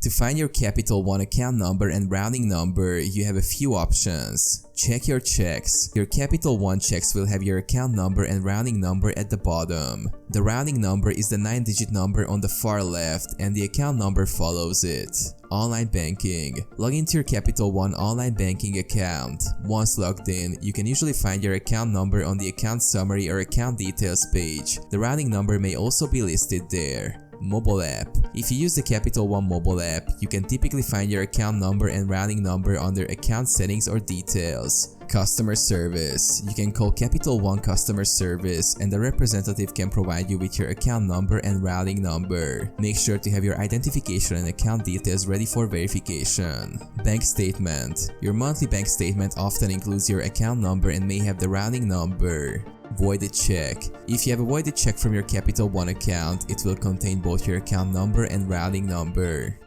To find your Capital One account number and routing number, you have a few options. Check your checks. Your Capital One checks will have your account number and routing number at the bottom. The routing number is the 9-digit number on the far left and the account number follows it. Online banking. Log into your Capital One online banking account. Once logged in, you can usually find your account number on the account summary or account details page. The routing number may also be listed there. Mobile app. If you use the Capital One mobile app, you can typically find your account number and routing number under account settings or details. Customer service. You can call Capital One customer service and the representative can provide you with your account number and routing number. Make sure to have your identification and account details ready for verification. Bank statement. Your monthly bank statement often includes your account number and may have the routing number. Voided check. If you have a voided check from your Capital One account, it will contain both your account number and routing number.